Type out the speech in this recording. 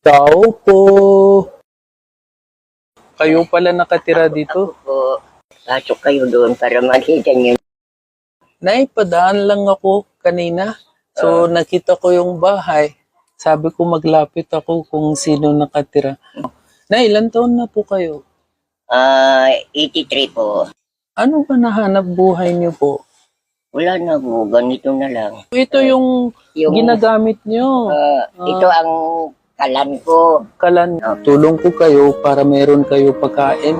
Tao po. Kayo pala nakatira dito? Po, pasok kayo doon para makita niyo. Nay, padaan lang ako kanina. So, nakita ko yung bahay. Sabi ko maglapit ako kung sino nakatira. Nay, ilan taon na po kayo? 83 po. Ano ba nahanap buhay niyo po? Wala na po, ganito na lang. Ito yung ginagamit niyo. Ito ang kalan ko. Kalan, tulong ko kayo para meron kayo pagkain.